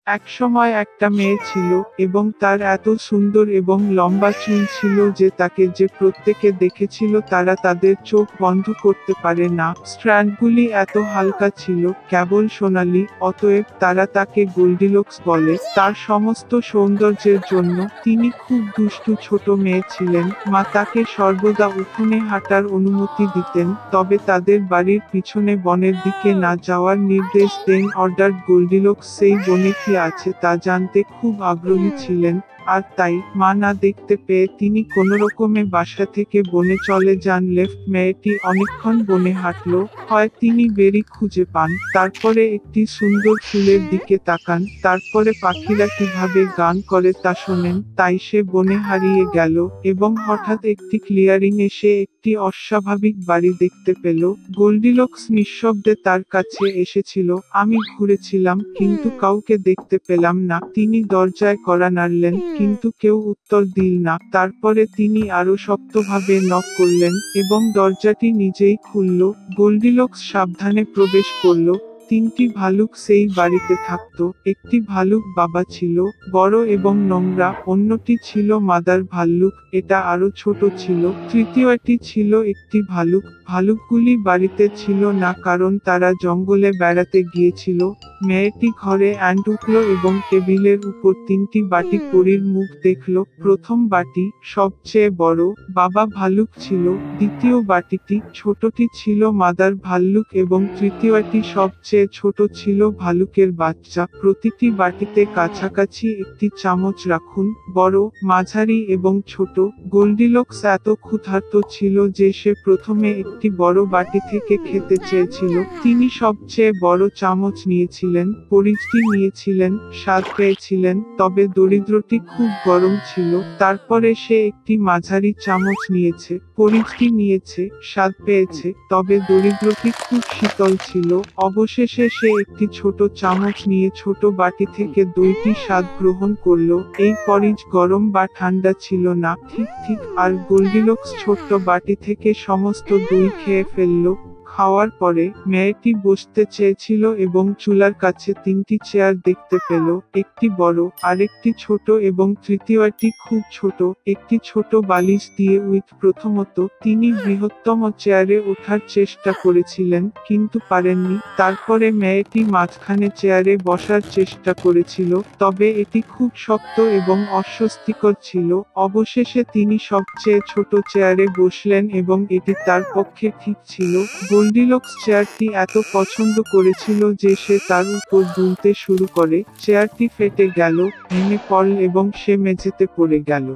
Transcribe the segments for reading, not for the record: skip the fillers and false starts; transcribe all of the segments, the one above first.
একসময় একটা মেয়ে ছিল এবং তার এত সুন্দর এবং লম্বা চুল ছিল যে তাকে যে প্রত্যেকে দেখেছিল তারা তাদের চোখ বন্ধ করতে পারে না। স্ট্র্যান্ডগুলি এত হালকা ছিল, কেবল সোনালি, অতএব তারা তাকে গোল্ডিলক্স বলে। তার সমস্ত সৌন্দর্যের জন্য তিনি খুব দুষ্টু ছোট মেয়ে ছিলেন। মা তাকে সর্বদা উঠোনে হাঁটার অনুমতি দিতেন, তবে তাদের বাড়ির পিছনে বনের দিকে না যাওয়ার নির্দেশ দেন। অর্ডার গোল্ডিলক্স সেই বনে কি আছে তা জানতে খুব আগ্রহী ছিলেন, আর তাই মা না দেখতে পেয়ে তিনি কোনোরকমে বাসা থেকে বনে চলে যান। লেফট মেয়েটি অনেকক্ষণ বনে হাঁটল, হয় তিনি বেরি খুঁজে পান, তারপরে একটি সুন্দর ফুলের দিকে তাকান, তারপরে পাখিরা কিভাবে গান করে তা শোনেন, তাই সে বনে হারিয়ে গেল এবং হঠাৎ একটি ক্লিয়ারিং এসে একটি অস্বাভাবিক বাড়ি দেখতে পেল। গোল্ডিলক্স নিঃশব্দে তার কাছে এসেছিল। আমি ঘুরেছিলাম কিন্তু কাউকে দেখতে পেলাম না। তিনি দরজায় কড়া নাড়লেন কিন্তু কেউ উত্তর দিল না। তারপরে তিনি আরো শক্তভাবে নক করলেন এবং দরজাটি নিজেই খুলল। গোল্ডিলক্স সাবধানে প্রবেশ করল। তিনটি ভালুক সেই বাড়িতে থাকত। একটি ভালুক বাবা ছিল, বড় এবং নোংরা, অন্যটি ছিল মাদার ভাল্লুক, এটা আরো ছোট ছিল, তৃতীয়টি ছিল একটি ভালুক। ভালুকগুলি বাড়িতে ছিল না কারণ তারা জঙ্গলে বেড়াতে গিয়েছিল। মেয়েটি ঘরে উঠল এবং টেবিলের উপর তিনটি বাটি পরীর মুখ দেখল। প্রথম বাটি সবচেয়ে বড়, বাবা ভালুক ছিল। দ্বিতীয় বাটিটি ছোটটি ছিল মাদার ভাল্লুক এবং তৃতীয়টি সবচেয়ে ছোট ছিল ভালুকের বাচ্চা। প্রতিটি বাটিতে কাছাকাছি একটি চামচ রাখুন, বড়, মাঝারি এবং ছোট। গোল্ডিলক্স এত ক্ষুধার্ত ছিল যে সে প্রথমে একটি বড় বাটি থেকে খেতে চেয়েছিল। তিনি সবচেয়ে বড় চামচ নিয়েছিলেন, পরিচটি নিয়েছিলেন, স্বাদ পেয়েছিলেন, তবে দরিদ্রটি খুব গরম ছিল। তারপরে সে একটি মাঝারি চামচ নিয়েছে, পরিচটি নিয়েছে, স্বাদ পেয়েছে, তবে দরিদ্রটি খুব শীতল ছিল। অবশেষে সে একটি ছোট চামচ নিয়ে ছোট বাটি থেকে দইটি স্বাদ গ্রহণ করল। এই পরিচ গরম বা ঠান্ডা ছিল না, ঠিক ঠিক। আর গোল্ডিলক্স ছোট্ট বাটি থেকে সমস্ত দই খেয়ে ফেলল। খাওয়ার পরে মেয়েটি বসতে চেয়েছিল এবং চুলার কাছে তিনটি চেয়ার দেখতে পেল, একটি বড়, আরেকটি ছোট এবং তৃতীয়টি খুব ছোট। একটি ছোট বালিশ দিয়ে প্রথমত তিনি বৃহত্তম চেয়ারে ওঠার চেষ্টা করেছিলেন কিন্তু পারেননি। তারপরে মেয়েটি মাঝখানে চেয়ারে বসার চেষ্টা করেছিল, তবে এটি খুব শক্ত এবং অস্বস্তিকর ছিল। অবশেষে তিনি সবচেয়ে ছোট চেয়ারে বসলেন এবং এটি তার পক্ষে ঠিক ছিল। গোল্ডিলক্স চেয়ারটি এত পছন্দ করেছিল যে সে তার উপর দুলতে শুরু করে। চেয়ারটি ফেটে গেল, ভেঙে পড়ল এবং সে মেঝেতে পড়ে গেল।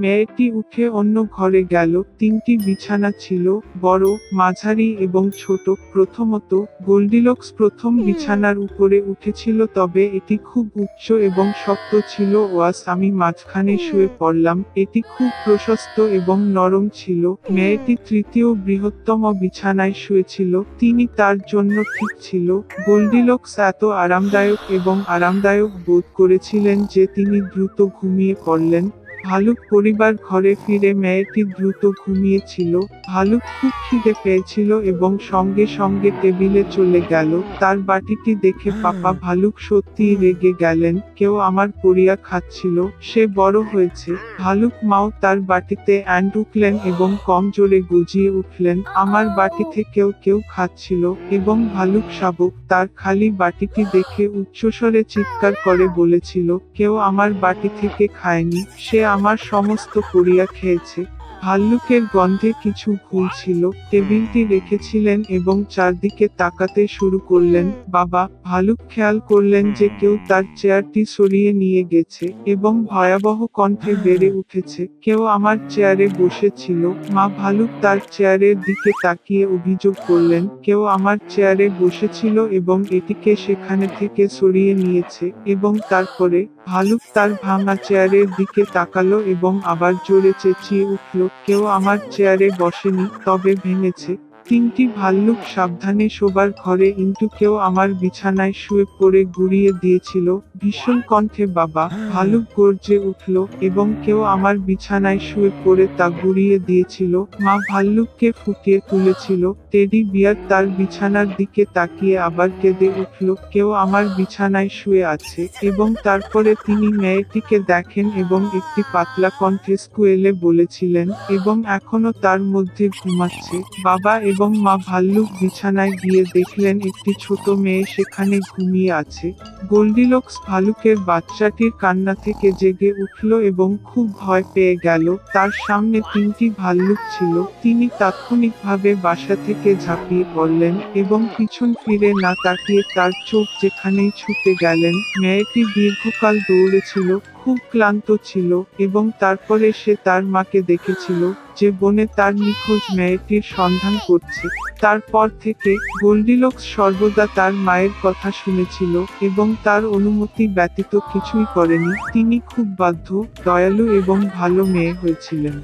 মেয়েটি উঠে অন্য ঘরে গেল। তিনটি বিছানা ছিল, বড়, মাঝারি এবং ছোট। প্রথমত গোল্ডিলক্স প্রথম বিছানার উপরে উঠেছিল, তবে এটি খুব উচ্চ এবং শক্ত ছিল। আমি মাঝখানে শুয়ে পড়লাম, এটি খুব প্রশস্ত এবং নরম ছিল। মেয়েটি তৃতীয় বৃহত্তম বিছানায় শুয়েছিল, তিনি তার জন্য ঠিক ছিল। গোল্ডিলক্স এত আরামদায়ক এবং আরামদায়ক বোধ করেছিলেন যে তিনি দ্রুত ঘুমিয়ে পড়লেন। ভালুক পরিবার ঘরে ফিরে মেয়েটি দ্রুত ঘুমিয়েছিল। ভালুক খুব খিদে পেয়েছিল এবং সঙ্গে সঙ্গে টেবিলে চলে গেল। তার বাটিটি দেখে পাপা ভালুক সত্যিই রেগে গেলেন, কেউ আমার পরিয়া খাচ্ছিল, সে বড় হয়েছে। ভালুক মাও তার বাটিতে উঠলেন এবং কম জোরে গজিয়ে উঠলেন, আমার বাটি থেকেও কেউ খাচ্ছিল। এবং ভালুক শাবক তার খালি বাটিটি দেখে উচ্চস্বরে চিৎকার করে বলেছিল, কেউ আমার বাটি থেকে খায়নি, সে আমার সমস্ত পরিয়া খেয়েছে। ভাল্লুকের গন্ধে কিছু ভুল ছিল। টেবিলটি রেখেছিলেন এবং চারদিকে তাকাতে শুরু করলেন। বাবা ভালুক খেয়াল করলেন যে কেউ তার চেয়ারটি সরিয়ে নিয়ে গেছে এবং ভয়াবহ কণ্ঠে বেড়ে উঠেছে, কেউ আমার চেয়ারে বসেছিল। মা ভালুক তার চেয়ারের দিকে তাকিয়ে অভিযোগ করলেন, কেউ আমার চেয়ারে বসেছিল এবং এটিকে সেখানে থেকে সরিয়ে নিয়েছে। এবং তারপরে ভালুক তার ভাঙা চেয়ারের দিকে তাকালো এবং আবার জোরে চেঁচিয়ে উঠল, কেউ আমার চেয়ারে বসেনি, তবে ভেঙেছে। তিনটি ভাল্লুক সাবধানে শোবার ঘরে ইন্টুকেও আমার বিছানায় শুয়ে পড়ে গুড়িয়ে দিয়েছিল। ভীষণ কণ্ঠে বাবা ভালুক গর্জে উঠল এবং কেউ আমার বিছানায় শুয়ে পড়ে তা গুড়িয়ে দিয়েছিল। মা ভাল্লুককে ফুটিয়ে তুলেছিল। টেডি বিয়ার তার বিছানার দিকে তাকিয়ে আবার কেঁদে উঠল। কেউ আমার বিছানায় শুয়ে আছে এবং তারপরে তিনি মেয়েটিকে দেখেন এবং একটি পাতলা কণ্ঠে স্কুয়েলে বলেছিলেন এবং এখনো তার মধ্যে ঘুমাচ্ছে। বাবা এবং মা ভাল্লুক বিছানায় গিয়ে দেখলেন একটি ছোট মেয়ে সেখানে ঘুমিয়ে আছে। গোল্ডিলক্স ভালুকের বাচ্চাটির কান্না থেকে জেগে উঠল এবং খুব ভয় পেয়ে গেল। তার সামনে তিনটি ভাল্লুক ছিল। তিনি তাৎক্ষণিকভাবে বাসা থেকে ঝাঁপিয়ে পড়লেন এবং পিছন ফিরে না তাকিয়ে তার চোখ যেখানেই ছুটে গেলেন। মেয়েটি দীর্ঘকাল দৌড়েছিল, খুব ক্লান্ত ছিল এবং তারপরে সে তার মাকে দেখেছিল যে বনে তার নিখোঁজ মেয়েটির সন্ধান করছে। তারপর থেকে গোল্ডিলক্স সর্বদা তার মায়ের কথা শুনেছিল এবং তার অনুমতি ব্যতীত কিছুই করেনি। তিনি খুব বাধ্য, দয়ালু এবং ভালো মেয়ে হয়েছিলেন।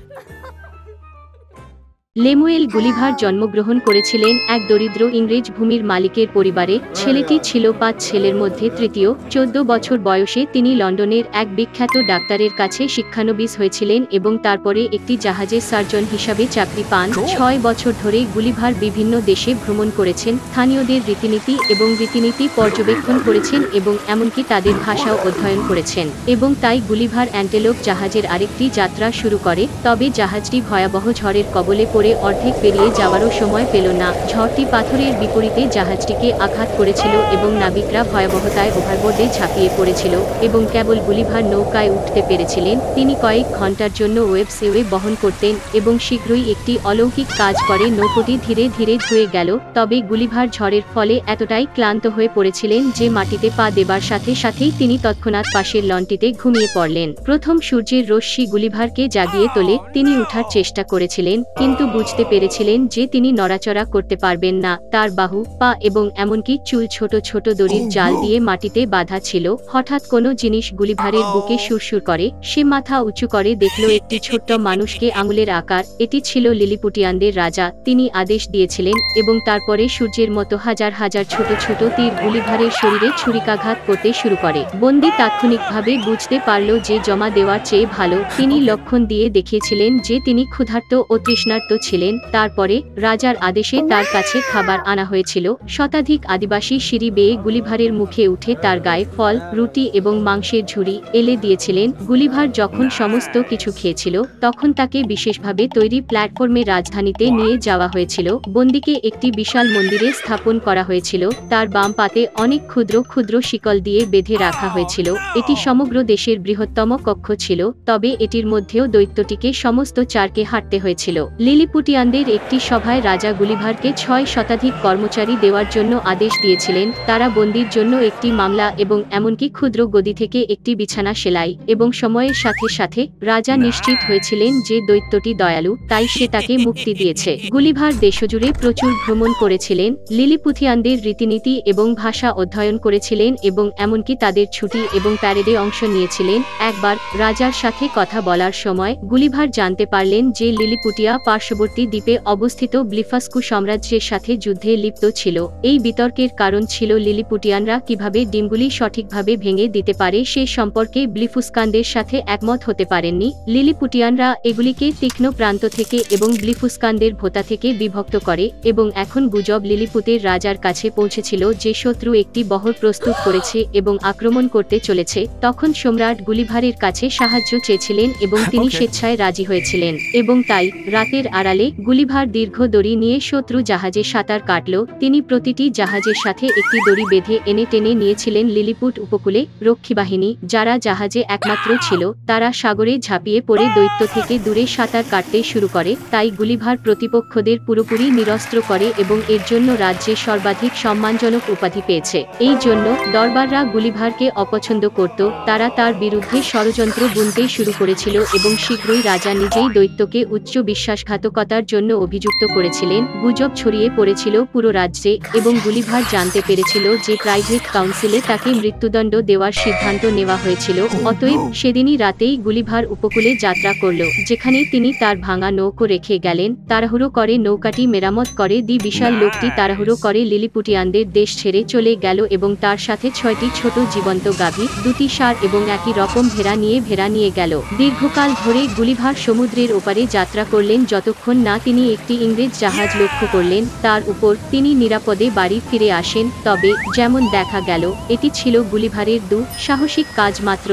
লেমুয়েল গুলিভার জন্মগ্রহণ করেছিলেন এক দরিদ্র ইংরেজ ভূমির মালিকের পরিবারে। ছেলেটি ছিল ৫ ছেলের মধ্যে তৃতীয়। ১৪ বছর বয়সে তিনি লন্ডনের এক বিখ্যাত ডাক্তারের কাছে শিক্ষানবিশ হয়েছিলেন এবং তারপরে একটি জাহাজের সার্জন হিসাবে চাকরি পান। ৬ বছর ধরে গুলিভার বিভিন্ন দেশে ভ্রমণ করেছেন, স্থানীয়দের রীতিনীতি এবং রীতিনীতি পর্যবেক্ষণ করেছেন এবং এমনকি তাদের ভাষাও অধ্যয়ন করেছেন। এবং তাই গুলিভার অ্যান্টেলোপ জাহাজের আরেকটি যাত্রা শুরু করে। তবে জাহাজটি ভয়াবহ ঝড়ের কবলে পড়ে অর্ধেক পেরিয়ে যাওয়ারও সময় পেল না। ঝড়টি পাথরের বিপরীতে জাহাজটিকে আঘাত করেছিল এবং নাবিকরা ভয়াবহতায় ওভারবোর্ডে ঝাঁপিয়ে পড়েছিল এবং কেবল গুলিভার নৌকায় উঠতে পেরেছিলেন। তিনি কয়েক ঘন্টার জন্য ওয়েবসেওয়ে বহন করতেন এবং শীঘ্রই একটি অলৌকিক কাজ করে নৌকোটি ধীরে ধীরে ধুয়ে গেল। তবে গুলিভার ঝড়ের ফলে এতটাই ক্লান্ত হয়ে পড়েছিলেন যে মাটিতে পা দেবার সাথে সাথেই তিনি তৎক্ষণাৎ পাশের লনটিতে ঘুমিয়ে পড়লেন। প্রথম সূর্যের রশ্মি গুলিভারকে জাগিয়ে তোলে। তিনি উঠার চেষ্টা করেছিলেন কিন্তু বুঝতে পেরেছিলেন যে তিনি নড়াচড়া করতে পারবেন না। তার বাহু, পা এবং এমনকি চুল ছোট ছোট দড়ির জাল দিয়ে মাটিতে বাঁধা ছিল। হঠাৎ কোনো জিনিস গুলিভারের বুকে সুরসুর করে। সে মাথা উঁচু করে দেখল একটি ছোট্ট মানুষকে আঙুলের আকার। এটি ছিল লিলিপুটিয়ানদের রাজা। তিনি আদেশ দিয়েছিলেন এবং তারপরে সূর্যের মতো হাজার হাজার ছোট ছোট তীর গুলিভারের শরীরে ছুরিকাঘাত করতে শুরু করে। বন্দী তাৎক্ষণিকভাবে বুঝতে পারল যে জমা দেওয়ার চেয়ে ভালো। তিনি লক্ষণ দিয়ে দেখিয়েছিলেন যে তিনি ক্ষুধার্ত ও তৃষ্ণার্ত ছিলেন। তারপরে রাজার আদেশে তার কাছে খাবার আনা হয়েছিল। শতাধিক আদিবাসী সিঁড়ি বেয়ে গুলিভারের মুখে উঠে তার গায়ে ফল, রুটি এবং মাংসের ঝুড়ি এলে দিয়েছিলেন। গুলিভার যখন সমস্ত কিছু খেয়েছিল তখন তাকে বিশেষভাবে তৈরি প্ল্যাটফর্মে রাজধানীতে নিয়ে যাওয়া হয়েছিল। বন্দীকে একটি বিশাল মন্দিরে স্থাপন করা হয়েছিল। তার বাম পাতে অনেক ক্ষুদ্র ক্ষুদ্র শিকল দিয়ে বেঁধে রাখা হয়েছিল। এটি সমগ্র দেশের বৃহত্তম কক্ষ ছিল, তবে এটির মধ্যেও দৈত্যটিকে সমস্ত চারকে হাঁটতে হয়েছিল। লিলিপুটিয়ানদের একটি সভায় রাজা গুলিভারকে ৬ শতাধিক কর্মচারী দেওয়ার জন্য আদেশ দিয়েছিলেন। তারা বন্দির জন্য একটি মামলা এবং এমনকি ক্ষুদ্র গদি থেকে একটি বিছানা সেলাই। এবং সময়ের সাথে সাথে রাজা নিশ্চিত হয়েছিলেন যে দৈত্যটি দয়ালু, তাই সে তাকে মুক্তি দিয়েছে। গুলিভার দেশজুড়ে প্রচুর ভ্রমণ করেছিলেন, লিলিপুথিয়ানদের রীতিনীতি এবং ভাষা অধ্যয়ন করেছিলেন এবং এমনকি তাদের ছুটি এবং প্যারেডে অংশ নিয়েছিলেন। একবার রাজার সাথে কথা বলার সময় গুলিভার জানতে পারলেন যে লিলিপুটিয়া পার্শ্ববর্তী দ্বীপে অবস্থিত ব্লিফাস্কু সাম্রাজ্যের সাথে যুদ্ধে লিপ্ত ছিল। এই বিতর্কের কারণ ছিল লিলিপুটিয়ানরা কিভাবে ডিমগুলি সঠিকভাবে ভেঙে দিতে পারে সে সম্পর্কে ব্লিফুস্কানদের সাথে একমত হতে পারেননি। লিলিপুটিয়ানরা এগুলিকে তীক্ষ্ণ প্রান্ত থেকে এবং ব্লিফুস্কানদের ভোতা থেকে বিভক্ত করে এবং এখন গুজব লিলিপুতের রাজার কাছে পৌঁছেছিল যে শত্রু একটি বহর প্রস্তুত করেছে এবং আক্রমণ করতে চলেছে। তখন সম্রাট গুলিভারের কাছে সাহায্য চেয়েছিলেন এবং তিনি স্বেচ্ছায় রাজি হয়েছিলেন। এবং তাই রাতের আড়ালে গুলিভার দীর্ঘ দড়ি নিয়ে শত্রু জাহাজে সাঁতার কাটল। তিনি প্রতিটি জাহাজের সাথে একটি দড়ি বেঁধে এনে টেনে নিয়েছিলেন লিলিপুট উপকূলে। রক্ষীবাহিনী, যারা জাহাজে একমাত্র ছিল, তারা সাগরে ঝাঁপিয়ে পড়ে দৈত্য থেকে দূরে সাঁতার কাটতে শুরু করে। তাই গুলিভার প্রতিপক্ষদের পুরোপুরি নিরস্ত্র করে এবং এর জন্য রাজ্যে সর্বাধিক সম্মানজনক উপাধি পেয়েছে। এই জন্য দরবাররা গুলিভারকে অপছন্দ করত। তারা তার বিরুদ্ধে ষড়যন্ত্র বুনতে শুরু করেছিল এবং শীঘ্রই রাজা নিজেই দৈত্যকে উচ্চ বিশ্বাসঘাতকতা নাশকতার জন্য অভিযুক্ত করেছিলেন। গুজব ছড়িয়ে পড়েছিল পুরো রাজ্যে এবং গুলিভার জানতে পেরেছিল যে প্রাইভেট কাউন্সিলে তাকে মৃত্যুদণ্ড দেওয়ার সিদ্ধান্ত নেওয়া হয়েছিল। অতএব সেদিনই রাতেই গুলিভার উপকূলে যাত্রা করল, যেখানে তিনি তার ভাঙা নৌকো রেখে গেলেন। তাড়াহুড়ো করে নৌকাটি মেরামত করে বিশাল লোকটি তাড়াহুড়ো করে লিলিপুটিয়ানদের দেশ ছেড়ে চলে গেল এবং তার সাথে 6টি ছোট জীবন্ত গাভী, 2টি ষাঁড় এবং একই রকম ভেড়া নিয়ে গেল। দীর্ঘকাল ধরে গুলিভার সমুদ্রের ওপারে যাত্রা করলেন যতক্ষণ না তিনি একটি ইংরেজ জাহাজ লক্ষ্য করলেন। তার উপর তিনি নিরাপদে বাড়ি ফিরে আসেন। তবে যেমন দেখা গেল, এটি ছিল গুলিভারের সাহসিক কাজ মাত্র।